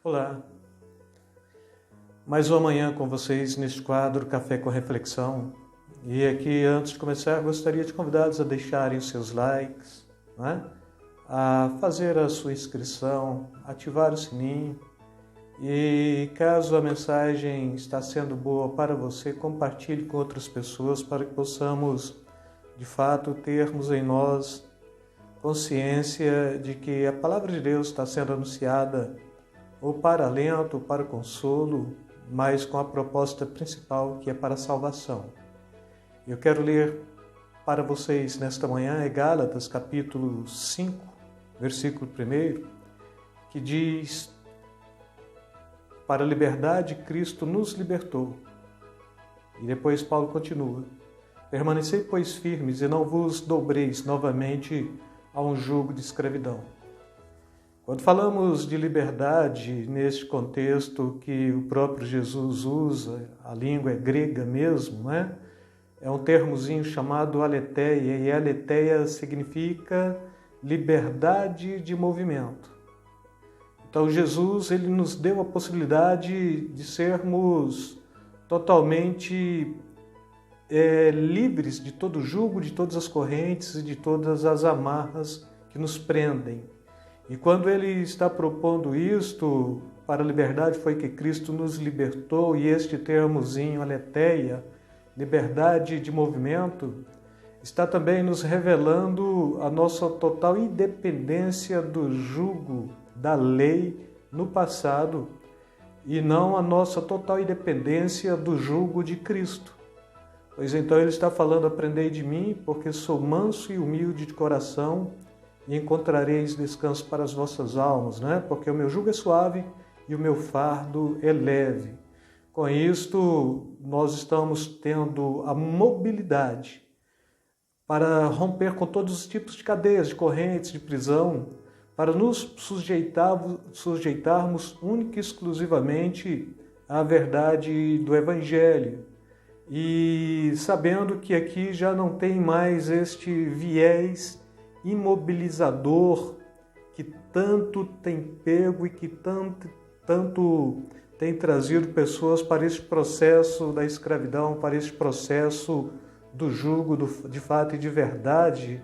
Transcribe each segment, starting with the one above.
Olá, mais uma manhã com vocês neste quadro Café com Reflexão. E aqui, antes de começar, gostaria de convidá-los a deixarem os seus likes, a fazer a sua inscrição, ativar o sininho. E caso a mensagem está sendo boa para você, compartilhe com outras pessoas para que possamos, de fato, termos em nós consciência de que a palavra de Deus está sendo anunciada ou para alento, ou para consolo, mas com a proposta principal que é para a salvação. Eu quero ler para vocês nesta manhã Gálatas capítulo 5, versículo 1, que diz: para a liberdade Cristo nos libertou. E depois Paulo continua: permanecei, pois, firmes e não vos dobreis novamente a um jugo de escravidão. Quando falamos de liberdade, neste contexto que o próprio Jesus usa, a língua é grega mesmo, É um termozinho chamado aletheia, e aletheia significa liberdade de movimento. Então Jesus, ele nos deu a possibilidade de sermos totalmente livres de todo jugo, de todas as correntes e de todas as amarras que nos prendem. E quando ele está propondo isto, para a liberdade foi que Cristo nos libertou, e este termozinho, aletheia, liberdade de movimento, está também nos revelando a nossa total independência do jugo da lei no passado e não a nossa total independência do jugo de Cristo. Pois então ele está falando: aprendei de mim, porque sou manso e humilde de coração, e encontrareis descanso para as vossas almas, Porque o meu jugo é suave e o meu fardo é leve. Com isto, nós estamos tendo a mobilidade para romper com todos os tipos de cadeias, de correntes, de prisão, para nos sujeitarmos única e exclusivamente à verdade do Evangelho. E sabendo que aqui já não tem mais este viés imobilizador que tanto tem pego e que tanto tem trazido pessoas para este processo da escravidão, para este processo do jugo de fato e de verdade,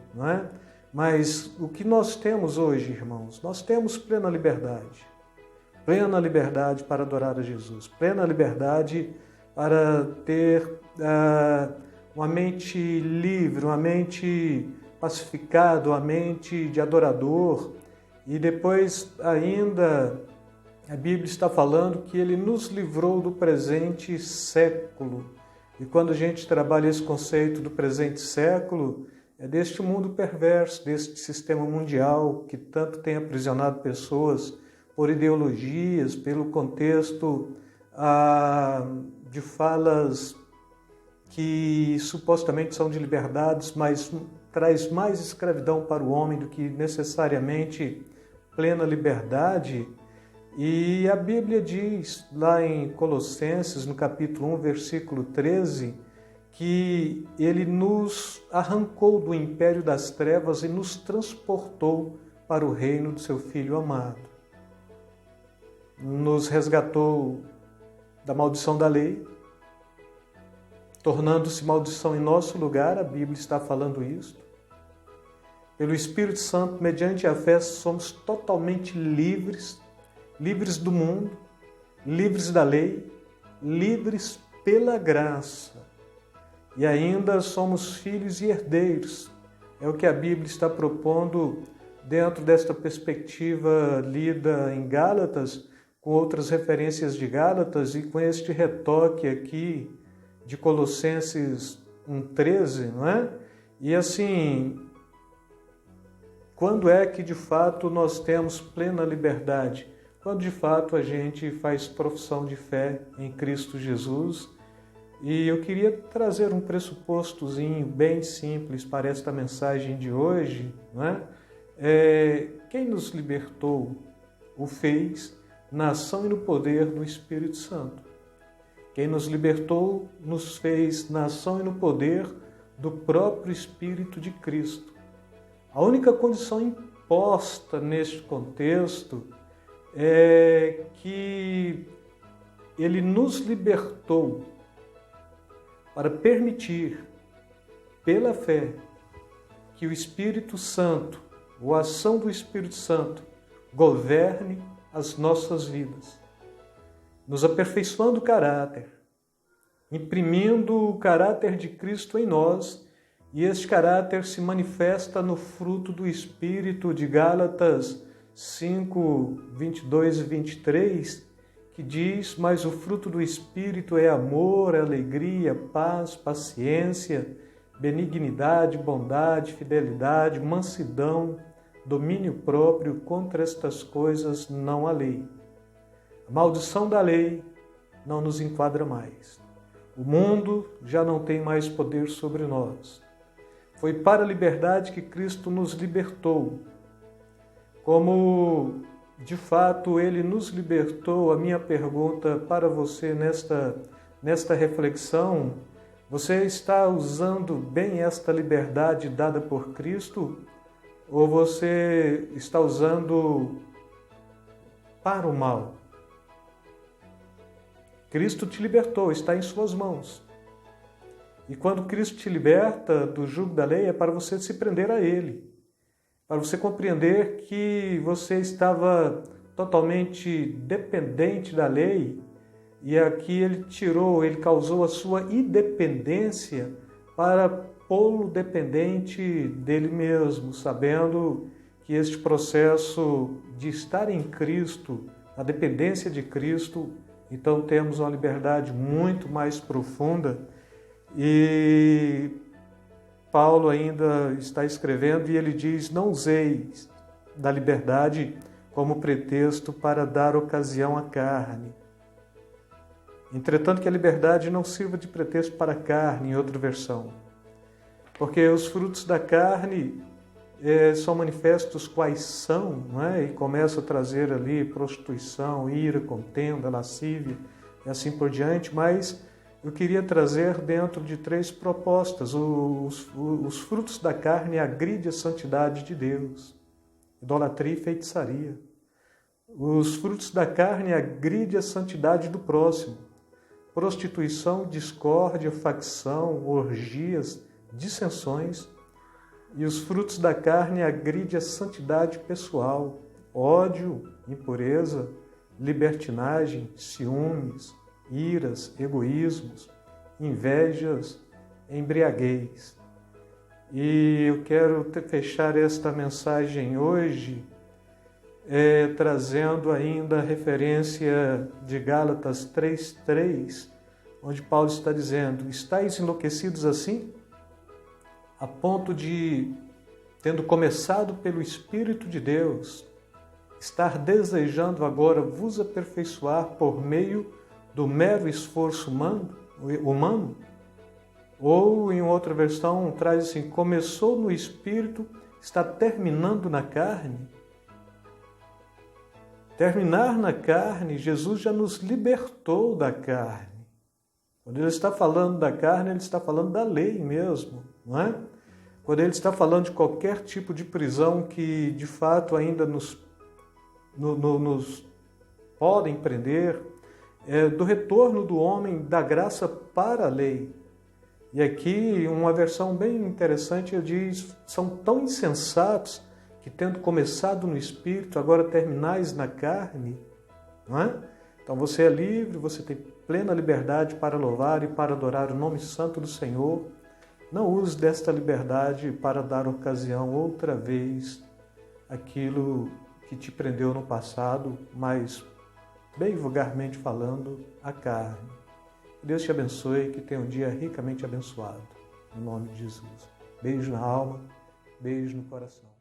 Mas o que nós temos hoje, irmãos? Nós temos plena liberdade para adorar a Jesus, plena liberdade para ter uma mente livre, uma mente pacificado, a mente de adorador. E depois ainda a Bíblia está falando que ele nos livrou do presente século. E quando a gente trabalha esse conceito do presente século, é deste mundo perverso, deste sistema mundial que tanto tem aprisionado pessoas por ideologias, pelo contexto de falas que supostamente são de liberdades, mas traz mais escravidão para o homem do que necessariamente plena liberdade. E a Bíblia diz lá em Colossenses, no capítulo 1, versículo 13, que ele nos arrancou do império das trevas e nos transportou para o reino do seu Filho amado. Nos resgatou da maldição da lei, tornando-se maldição em nosso lugar, a Bíblia está falando isso. Pelo Espírito Santo, mediante a fé, somos totalmente livres do mundo, livres da lei, livres pela graça. E ainda somos filhos e herdeiros. É o que a Bíblia está propondo dentro desta perspectiva lida em Gálatas, com outras referências de Gálatas e com este retoque aqui de Colossenses 1,13, E assim, quando é que de fato nós temos plena liberdade? Quando de fato a gente faz profissão de fé em Cristo Jesus. E eu queria trazer um pressupostozinho bem simples para esta mensagem de hoje, Quem nos libertou o fez na ação e no poder do Espírito Santo. Quem nos libertou nos fez na ação e no poder do próprio Espírito de Cristo. A única condição imposta neste contexto é que Ele nos libertou para permitir, pela fé, que o Espírito Santo, ou a ação do Espírito Santo, governe as nossas vidas, nos aperfeiçoando o caráter, imprimindo o caráter de Cristo em nós, e este caráter se manifesta no fruto do Espírito de Gálatas 5, 22 e 23, que diz: mas o fruto do Espírito é amor, alegria, paz, paciência, benignidade, bondade, fidelidade, mansidão, domínio próprio. Contra estas coisas não há lei. A maldição da lei não nos enquadra mais. O mundo já não tem mais poder sobre nós. Foi para a liberdade que Cristo nos libertou. Como, de fato, Ele nos libertou, a minha pergunta para você nesta reflexão: você está usando bem esta liberdade dada por Cristo? Ou você está usando para o mal? Cristo te libertou, está em suas mãos. E quando Cristo te liberta do jugo da lei, é para você se prender a Ele, para você compreender que você estava totalmente dependente da lei, e aqui Ele causou a sua independência para pô-lo dependente dele mesmo, sabendo que este processo de estar em Cristo, a dependência de Cristo, então temos uma liberdade muito mais profunda. E Paulo ainda está escrevendo e ele diz: não useis da liberdade como pretexto para dar ocasião à carne. Entretanto, que a liberdade não sirva de pretexto para a carne, em outra versão. Porque os frutos da carne são manifestos quais são, não é? E começa a trazer ali prostituição, ira, contenda, lascívia e assim por diante, mas eu queria trazer dentro de 3 propostas. Os frutos da carne agridem a santidade de Deus, idolatria e feitiçaria. Os frutos da carne agridem a santidade do próximo, prostituição, discórdia, facção, orgias, dissensões. E os frutos da carne agridem a santidade pessoal, ódio, impureza, libertinagem, ciúmes, iras, egoísmos, invejas, embriaguez. E eu quero fechar esta mensagem hoje trazendo ainda a referência de Gálatas 3:3, onde Paulo está dizendo: estáis enlouquecidos assim, a ponto de, tendo começado pelo Espírito de Deus, estar desejando agora vos aperfeiçoar por meio do mero esforço humano? Ou, em outra versão, traz assim: começou no Espírito, está terminando na carne? Terminar na carne, Jesus já nos libertou da carne. Quando ele está falando da carne, ele está falando da lei mesmo, não é? Quando ele está falando de qualquer tipo de prisão que, de fato, ainda nos podem prender, do retorno do homem da graça para a lei. E aqui, uma versão bem interessante, ele diz: são tão insensatos que, tendo começado no Espírito, agora terminais na carne, não é? Então você é livre, você tem plena liberdade para louvar e para adorar o nome santo do Senhor. Não use desta liberdade para dar ocasião outra vez àquilo que te prendeu no passado, mas, bem vulgarmente falando, a carne. Deus te abençoe, que tenha um dia ricamente abençoado. Em nome de Jesus. Beijo na alma, beijo no coração.